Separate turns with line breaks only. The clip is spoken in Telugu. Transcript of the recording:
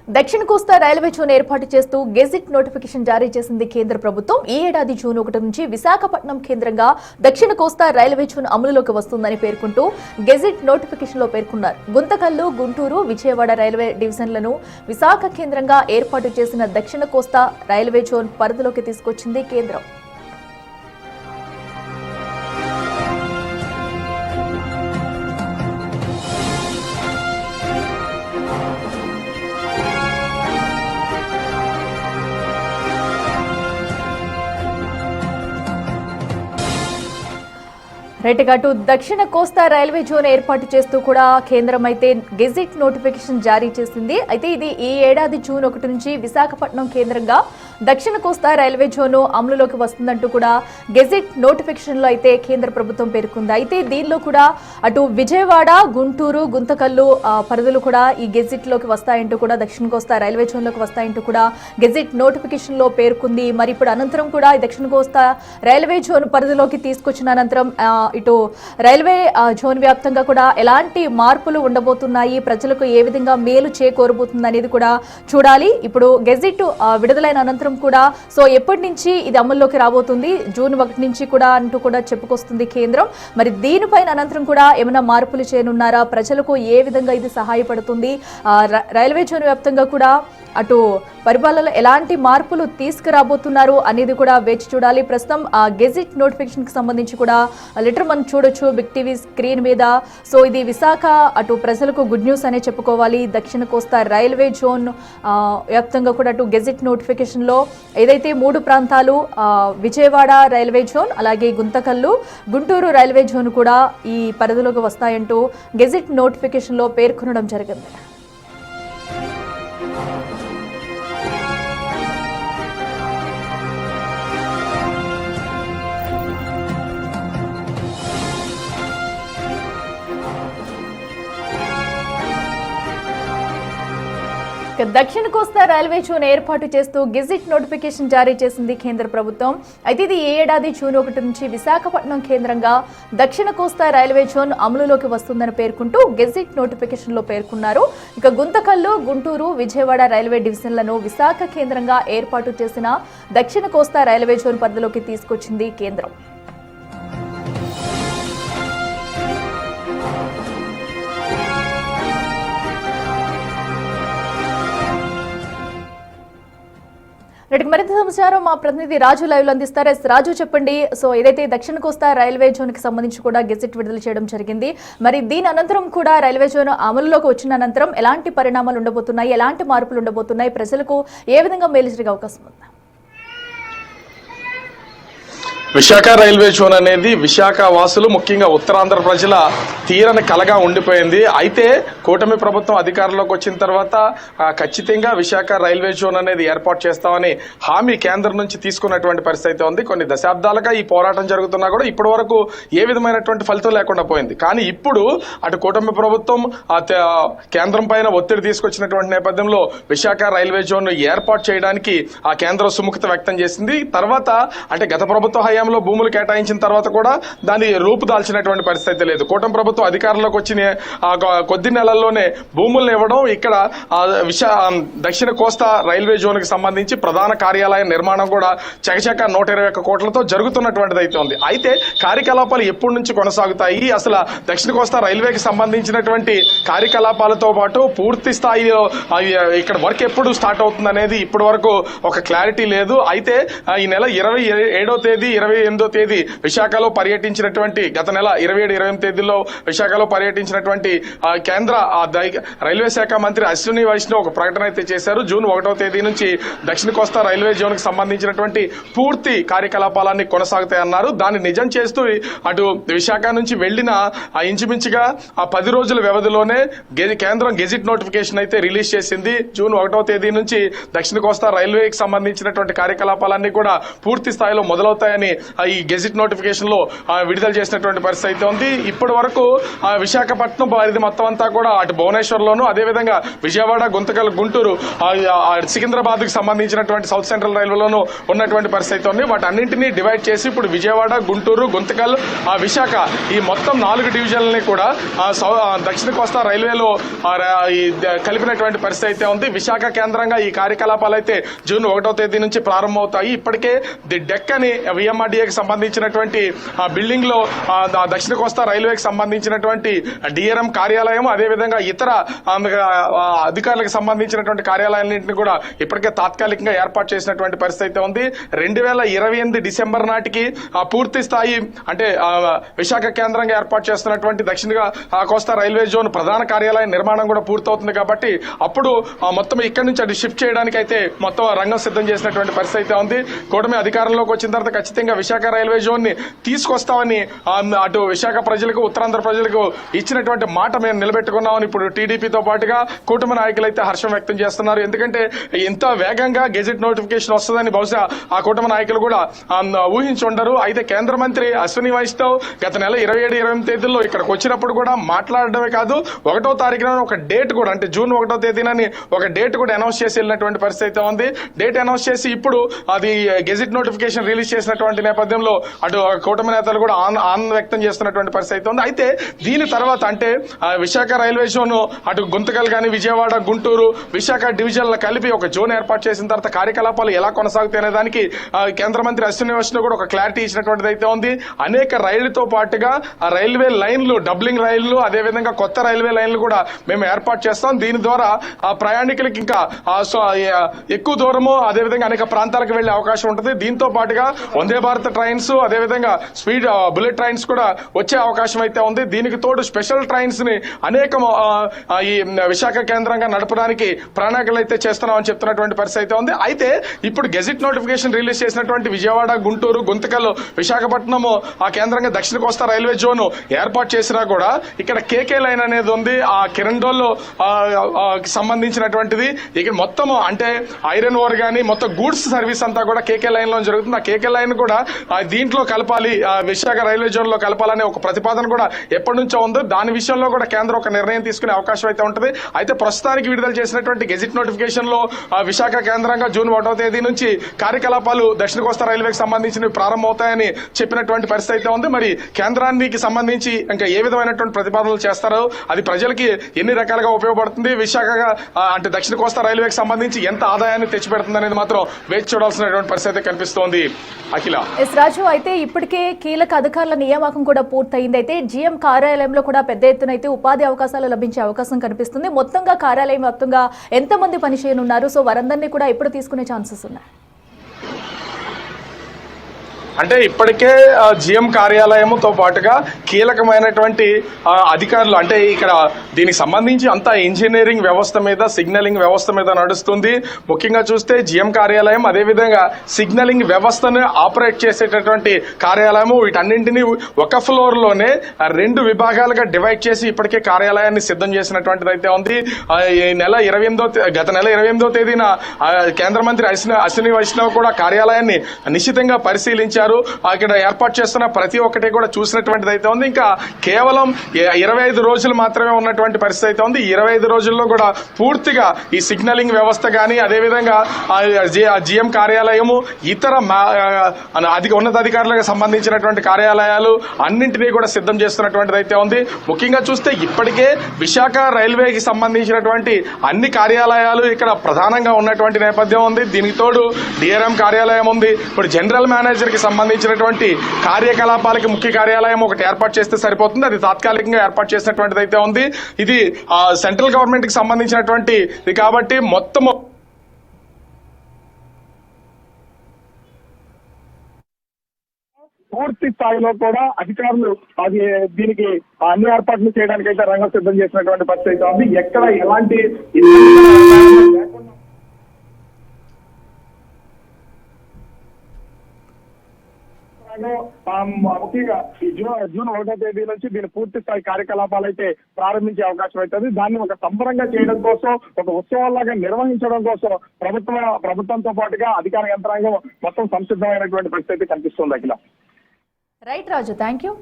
దక్షిణ కోస్తా రైల్వే జోన్ ఏర్పాటు చేస్తూ గెజిట్ నోటిఫికేషన్ జారీ చేసింది కేంద్ర ప్రభుత్వం. ఈ ఏడాది జూన్ 1 నుంచి విశాఖపట్నం కేంద్రంగా దక్షిణ కోస్తా రైల్వే జోన్ అమలులోకి వస్తుందని పేర్కొంటూ గెజిట్ నోటిఫికేషన్ లో పేర్కొన్నారు. గుంతకల్లు, గుంటూరు, విజయవాడ రైల్వే డివిజన్లను విశాఖ కేంద్రంగా ఏర్పాటు చేసిన దక్షిణ కోస్తా రైల్వే జోన్ పరిధిలోకి తీసుకొచ్చింది కేంద్రం. రైట్గాటు దక్షిణ కోస్తా రైల్వే జోన్ ఏర్పాటు చేస్తూ కూడా కేంద్రం అయితే గెజిట్ నోటిఫికేషన్ జారీ చేసింది. అయితే ఇది ఈ ఏడాది జూన్ 1 నుంచి విశాఖపట్నం కేంద్రంగా దక్షిణ కోస్తా రైల్వే జోన్ అమలులోకి వస్తుందంటూ కూడా గెజిట్ నోటిఫికేషన్ లో అయితే కేంద్ర ప్రభుత్వం పేర్కొంది. అయితే దీనిలో కూడా అటు విజయవాడ, గుంటూరు, గుంతకల్లు పరిధులు కూడా ఈ గెజిట్ లోకి వస్తాయంటూ కూడా దక్షిణ కోస్తా రైల్వే జోన్ లోకి వస్తాయంటూ కూడా గెజిట్ నోటిఫికేషన్ లో పేర్కొంది. మరి ఇప్పుడు అనంతరం కూడా ఈ దక్షిణ కోస్తా రైల్వే జోన్ పరిధిలోకి తీసుకొచ్చిన అనంతరం ఇటు రైల్వే జోన్ వ్యాప్తంగా కూడా ఎలాంటి మార్పులు ఉండబోతున్నాయి, ప్రజలకు ఏ విధంగా మేలు చేకూరబోతుంది అనేది కూడా చూడాలి. ఇప్పుడు గెజిట్ విడుదలైన అనంతరం కూడా సో ఎప్పటి నుంచి ఇది అమల్లోకి రాబోతుంది, జూన్ 1 నుంచి కూడా అంటూ కూడా చెప్పుకొస్తుంది కేంద్రం. మరి దీనిపైన అనంతరం కూడా ఏమైనా మార్పులు చేయనున్నారా, ప్రజలకు ఏ విధంగా ఇది సహాయపడుతుంది, రైల్వే జోన్ వ్యాప్తంగా కూడా అటు పరిపాలనలో ఎలాంటి మార్పులు తీసుకురాబోతున్నారు అనేది కూడా వేచి చూడాలి. ప్రస్తుతం గెజిట్ నోటిఫికేషన్ కి సంబంధించి కూడా లెటర్ మనం చూడొచ్చు బిగ్ టీవీ స్క్రీన్ మీద. సో ఇది విశాఖ అటు ప్రజలకు గుడ్ న్యూస్ అనే చెప్పుకోవాలి. దక్షిణ కోస్తా రైల్వే జోన్ వ్యాప్తంగా కూడా అటు గెజిట్ నోటిఫికేషన్ లో ఏదైతే 3 ప్రాంతాలు విజయవాడ రైల్వే జోన్, అలాగే గుంతకల్లు, గుంటూరు రైల్వే జోన్ కూడా ఈ పరిధిలోకి వస్తాయంటూ గెజిట్ నోటిఫికేషన్ లో పేర్కొనడం జరిగింది. దక్షిణ కోస్తా రైల్వే జోన్ ఏర్పాటు చేస్తూ గెజిట్ నోటిఫికేషన్ జారీ చేసింది కేంద్ర ప్రభుత్వం. అయితే ఇది ఈ ఏడాది జూన్ 1 నుంచి విశాఖపట్నం కేంద్రంగా దక్షిణ కోస్తా రైల్వే జోన్ అమలులోకి వస్తుందని పేర్కొంటూ గెజిట్ నోటిఫికేషన్ లో పేర్కొన్నారు. ఇక గుంతకల్లు, గుంటూరు, విజయవాడ రైల్వే డివిజన్లను విశాఖ కేంద్రంగా ఏర్పాటు చేసిన దక్షిణ కోస్తా రైల్వే జోన్ పరిధిలోకి తీసుకొచ్చింది కేంద్రం. మరింత సమాచారం మా ప్రతినిధి రాజు లైవ్ లో అందిస్తారు. రాజు చెప్పండి, సో ఏదైతే దక్షిణ కోస్తా రైల్వే జోన్ కి సంబంధించి కూడా గెజిట్ విడుదల చేయడం జరిగింది. మరి దీని అనంతరం కూడా రైల్వే జోన్ అమలులోకి వచ్చిన అనంతరం ఎలాంటి పరిణామాలు ఉండబోతున్నాయి, ఎలాంటి మార్పులు ఉండబోతున్నాయి, ప్రజలకు ఏ విధంగా మేలు జరిగే అవకాశం ఉంది?
విశాఖ రైల్వే జోన్ అనేది విశాఖ వాసులు, ముఖ్యంగా ఉత్తరాంధ్ర ప్రజల తీరని కలగా ఉండిపోయింది. అయితే కూటమి ప్రభుత్వం అధికారంలోకి వచ్చిన తర్వాత ఖచ్చితంగా విశాఖ రైల్వే జోన్ అనేది ఏర్పాటు చేస్తామని హామీ కేంద్రం నుంచి తీసుకున్నటువంటి పరిస్థితి ఉంది. కొన్ని దశాబ్దాలుగా ఈ పోరాటం జరుగుతున్నా కూడా ఇప్పటి వరకు ఏ విధమైనటువంటి ఫలితం లేకుండా పోయింది. కానీ ఇప్పుడు అటు కూటమి ప్రభుత్వం కేంద్రం పైన ఒత్తిడి తీసుకొచ్చినటువంటి నేపథ్యంలో విశాఖ రైల్వే జోన్ ఏర్పాటు చేయడానికి ఆ కేంద్రం సుముఖత వ్యక్తం చేసింది. తర్వాత అంటే గత ప్రభుత్వ హయాంలో భూములు కేటాయించిన తర్వాత కూడా దాని రూపు దాల్చినటువంటి పరిస్థితి లేదు. కూటమి ప్రభుత్వం అధికారంలోకి వచ్చిన కొద్ది నెలల్లోనే భూములను ఇవ్వడం, ఇక్కడ దక్షిణ కోస్తా రైల్వే జోన్ కి సంబంధించి ప్రధాన కార్యాలయ నిర్మాణం కూడా చకచక 121 కోట్లతో జరుగుతున్నటువంటిది అయితే ఉంది. అయితే కార్యకలాపాలు ఎప్పటి నుంచి కొనసాగుతాయి, అసలు దక్షిణ కోస్తా రైల్వేకి సంబంధించినటువంటి కార్యకలాపాలతో పాటు పూర్తి స్థాయిలో ఇక్కడ వర్క్ ఎప్పుడు స్టార్ట్ అవుతుంది అనేది ఇప్పటి వరకు ఒక క్లారిటీ లేదు. అయితే ఈ నెల 27వ తేదీ 28వ తేదీ విశాఖలో పర్యటించినటువంటి, గత నెల 27, 28 తేదీలో విశాఖలో పర్యటించినటువంటి కేంద్ర రైల్వే శాఖ మంత్రి అశ్విని వైష్ణవ్ ఒక ప్రకటన అయితే చేశారు. జూన్ 1వ తేదీ నుంచి దక్షిణ కోస్తా రైల్వే జోన్ కి సంబంధించినటువంటి పూర్తి కార్యకలాపాలన్నీ కొనసాగుతాయన్నారు. దాన్ని నిజం చేస్తూ అటు విశాఖ నుంచి వెళ్లిన ఇంచుమించుగా 10 రోజుల వ్యవధిలోనే కేంద్రం గెజిట్ నోటిఫికేషన్ అయితే రిలీజ్ చేసింది. జూన్ 1వ తేదీ నుంచి దక్షిణ కోస్తా రైల్వేకి సంబంధించినటువంటి కార్యకలాపాలన్నీ కూడా పూర్తి స్థాయిలో మొదలవుతాయని ఈ గెజిట్ నోటిఫికేషన్ లో విడుదల చేసినటువంటి పరిస్థితి అయితే ఉంది. ఇప్పటి వరకు విశాఖపట్నం పరిధి మొత్తం అంతా కూడా అటు భువనేశ్వర్లోను, అదేవిధంగా విజయవాడ, గుంతకల్, గుంటూరు, సికింద్రాబాద్ కి సంబంధించినటువంటి సౌత్ సెంట్రల్ రైల్వేలోనూ ఉన్నటువంటి పరిస్థితి ఉంది. వాటి అన్నింటినీ డివైడ్ చేసి ఇప్పుడు విజయవాడ, గుంటూరు, గుంతకల్, విశాఖ ఈ మొత్తం 4 డివిజన్లని కూడా దక్షిణ కోస్తా రైల్వేలో కలిపినటువంటి పరిస్థితి అయితే ఉంది. విశాఖ కేంద్రంగా ఈ కార్యకలాపాలు అయితే జూన్ 1వ తేదీ నుంచి ప్రారంభమవుతాయి. ఇప్పటికే ది డెక్ అని విఎంఆర్డీఏకి సంబంధించినటువంటి బిల్డింగ్ లో దక్షిణ కోస్తా రైల్వేకి సంబంధించినటువంటి డిఆర్ఎం కార్యాలయం, అదేవిధంగా ఇతర అధికారులకు సంబంధించినటువంటి కార్యాలయాలన్నింటినీ కూడా ఇప్పటికే తాత్కాలికంగా ఏర్పాటు చేసినటువంటి పరిస్థితి అయితే ఉంది. 2028 డిసెంబర్ నాటికి పూర్తి స్థాయి అంటే విశాఖ కేంద్రంగా ఏర్పాటు చేస్తున్నటువంటి దక్షిణ కోస్తా రైల్వే జోన్ ప్రధాన కార్యాలయం నిర్మాణం కూడా పూర్తవుతుంది. కాబట్టి అప్పుడు మొత్తం ఇక్కడి నుంచి అటు షిఫ్ట్ చేయడానికి అయితే మొత్తం రంగం సిద్ధం చేసినటువంటి పరిస్థితి అయితే ఉంది. కూటమి అధికారంలోకి వచ్చిన తర్వాత ఖచ్చితంగా విశాఖ రైల్వే జోన్ ని తీసుకొస్తామని అటు విశాఖ ప్రజలకు, ఉత్తరాంధ్ర ప్రజలకు ఇచ్చినటువంటి మాట మేము నిలబెట్టుకున్నామని ఇప్పుడు టీడీపీతో పాటుగా కూటమి నాయకులు అయితే హర్షం వ్యక్తం చేస్తున్నారు. ఎందుకంటే ఇంత వేగంగా గెజెట్ నోటిఫికేషన్ వస్తుందని బహుశా ఆ కూటమి నాయకులు కూడా ఊహించుండరు. అయితే కేంద్ర మంత్రి అశ్విని వైష్ణవ్ గత నెల 27-28 తేదీల్లో ఇక్కడికి వచ్చినప్పుడు కూడా మాట్లాడడమే కాదు, 1వ తారీఖున ఒక డేట్ కూడా అంటే జూన్ 1వ తేదీనని ఒక డేట్ కూడా అనౌన్స్ చేసి వెళ్ళినటువంటి పరిస్థితి అయితే ఉంది. డేట్ అనౌన్స్ చేసి ఇప్పుడు అది గెజిట్ నోటిఫికేషన్ రిలీజ్ చేసినటువంటి నేపథ్యంలో అటు కూటమి నేతలు కూడా ఆనందం వ్యక్తం చేస్తున్నటువంటి పరిస్థితి అయితే ఉంది. అయితే దీని తర్వాత అంటే విశాఖ రైల్వే జోన్ అటు గుంతకల్ కానీ, విజయవాడ, గుంటూరు, విశాఖ డివిజన్లు కలిపి ఒక జోన్ ఏర్పాటు చేసిన తర్వాత కార్యకలాపాలు ఎలా కొనసాగుతాయి అనే దానికి కేంద్ర మంత్రి అశ్విని వైష్ణవ్ కూడా ఒక క్లారిటీ ఇచ్చినటువంటిది అయితే ఉంది. అనేక రైళ్లతో పాటుగా ఆ రైల్వే లైన్లు, డబ్లింగ్ రైళ్లు, అదేవిధంగా కొత్త రైల్వే లైన్లు కూడా మేము ఏర్పాటు చేస్తాం. దీని ద్వారా ఆ ప్రయాణికులకి ఇంకా ఎక్కువ దూరము, అదేవిధంగా అనేక ప్రాంతాలకు వెళ్లే అవకాశం ఉంటుంది. దీంతో పాటుగా వందే భారత్ ట్రైన్స్, అదేవిధంగా స్పీడ్ బుల్లెట్ ట్రైన్స్ కూడా వచ్చే అవకాశం అయితే ఉంది. దీనికి తోడు స్పెషల్ ట్రైన్స్ ని అనేక ఈ విశాఖ కేంద్రంగా నడపడానికి ప్రణాళికలు అయితే చేస్తున్నామని చెప్తున్నటువంటి పరిస్థితి అయితే ఉంది. అయితే ఇప్పుడు గెజిట్ నోటిఫికేషన్ రిలీజ్ చేసినటువంటి విజయవాడ, గుంటూరు, గుంతకల్, విశాఖపట్నం ఆ కేంద్రంగా దక్షిణ కోస్తా రైల్వే జోన్ ఏర్పాటు చేసినా కూడా ఇక్కడ కేకే లైన్ అనేది ఉంది. ఆ కిరండోల్లో సంబంధించినటువంటిది ఇక్కడ మొత్తం అంటే ఐరన్ ఓర్ గానీ మొత్తం గూడ్స్ సర్వీస్ అంతా కూడా కేకే లైన్ లో జరుగుతుంది. ఆ కేకే లైన్ కూడా దీంట్లో కలపాలి, విశాఖ రైల్వే జోన్ లో కలపాలనే ఒక ప్రతిపాదన కూడా ఎప్పటి నుంచో ఉంది. దాని విషయంలో కూడా కేంద్రం ఒక నిర్ణయం తీసుకునే అవకాశం అయితే ఉంటుంది. అయితే ప్రస్తుతానికి విడుదల చేసినటువంటి గెజిట్ నోటిఫికేషన్ లో విశాఖ కేంద్రంగా జూన్ 1వ తేదీ నుంచి కార్యకలాపాలు దక్షిణ కోస్తా రైల్వేకి సంబంధించినవి ప్రారంభమవుతాయని చెప్పినటువంటి పరిస్థితి అయితే ఉంది. మరి కేంద్రానికి సంబంధించి ఇంకా ఏ విధమైనటువంటి ప్రతిపాదనలు చేస్తారో, అది ప్రజలకి ఎన్ని రకాలుగా ఉపయోగపడుతుంది, విశాఖగా అంటే దక్షిణ కోస్తా రైల్వేకి సంబంధించి ఎంత ఆదాయాన్ని తెచ్చిపెడుతుంది అనేది మాత్రం వేచి చూడాల్సినటువంటి పరిస్థితి కనిపిస్తోంది. అఖిల
ఎస్ రాజు, అయితే ఇప్పటికే కీలక అధికారుల నియామకం కూడా పూర్తయింది. అయితే జీఎం కార్యాలయంలో కూడా పెద్ద ఎత్తున అయితే ఉపాధి అవకాశాలు లభించే అవకాశం కనిపిస్తుంది. మొత్తంగా కార్యాలయం మొత్తంగా ఎంతమంది పని చేయనున్నారు? సో వారందరినీ కూడా ఎప్పుడు తీసుకునే ఛాన్సెస్ ఉన్నాయి?
అంటే ఇప్పటికే జిఎం కార్యాలయంతో పాటుగా కీలకమైనటువంటి అధికారులు అంటే ఇక్కడ దీనికి సంబంధించి అంతా ఇంజనీరింగ్ వ్యవస్థ మీద, సిగ్నలింగ్ వ్యవస్థ మీద నడుస్తుంది. ముఖ్యంగా చూస్తే జిఎం కార్యాలయం, అదేవిధంగా సిగ్నలింగ్ వ్యవస్థను ఆపరేట్ చేసేటటువంటి కార్యాలయము, వీటన్నింటినీ ఒక ఫ్లోర్ లోనే 2 విభాగాలుగా డివైడ్ చేసి ఇప్పటికే కార్యాలయాన్ని సిద్ధం చేసినటువంటిది అయితే ఉంది. గత నెల 28వ తేదీన కేంద్ర మంత్రి అశ్విని వైష్ణవ్ కూడా కార్యాలయాన్ని నిశితంగా పరిశీలించారు. అక్కడ ఏర్పాటు చేస్తున్న ప్రతి ఒక్కటి కూడా చూసినటువంటిది అయితే ఉంది. ఇంకా కేవలం 25 రోజులు మాత్రమే ఉన్నటువంటి పరిస్థితి అయితే ఉంది. 25 రోజుల్లో కూడా పూర్తిగా ఈ సిగ్నలింగ్ వ్యవస్థ కానీ, అదేవిధంగా జిఎం కార్యాలయము, ఇతర ఉన్నతాధికారులకు సంబంధించినటువంటి కార్యాలయాలు అన్నింటినీ కూడా సిద్ధం చేస్తున్నటువంటిది అయితే ఉంది. ముఖ్యంగా చూస్తే ఇప్పటికే విశాఖ రైల్వేకి సంబంధించినటువంటి అన్ని కార్యాలయాలు ఇక్కడ ప్రధానంగా ఉన్నటువంటి నేపథ్యం ఉంది. దీనికి తోడు డిఆర్ఎం కార్యాలయం ఉంది. ఇప్పుడు జనరల్ మేనేజర్ కి సంబంధించినటువంటి కార్యకలాపాలకి ముఖ్య కార్యాలయం ఒకటి ఏర్పాటు చేస్తే సరిపోతుంది. అది తాత్కాలికంగా ఏర్పాటు చేసినటువంటిది అయితే ఉంది. ఇది సెంట్రల్ గవర్నమెంట్ కి సంబంధించినటువంటి కాబట్టి మొత్తం
పూర్తి స్థాయిలో కూడా అధికారులు దీనికి అన్ని ఏర్పాట్లు చేయడానికి అయితే రంగం సిద్ధం చేసినటువంటి పరిస్థితి అయితే ఉంది. ఎక్కడ ఎలాంటి నేపథ్యంలో ముఖ్యంగా ఈ జూన్ 1వ తేదీ నుంచి దీని పూర్తి స్థాయి కార్యకలాపాలు అయితే ప్రారంభించే అవకాశం అవుతుంది. దాన్ని ఒక సంబరంగా చేయడం కోసం, ఒక ఉత్సవాల్లాగా నిర్వహించడం కోసం ప్రభుత్వంతో పాటుగా అధికార యంత్రాంగం మొత్తం సంసిద్ధమైనటువంటి పరిస్థితి కనిపిస్తుంది. Akhila.
Right Raju, thank you.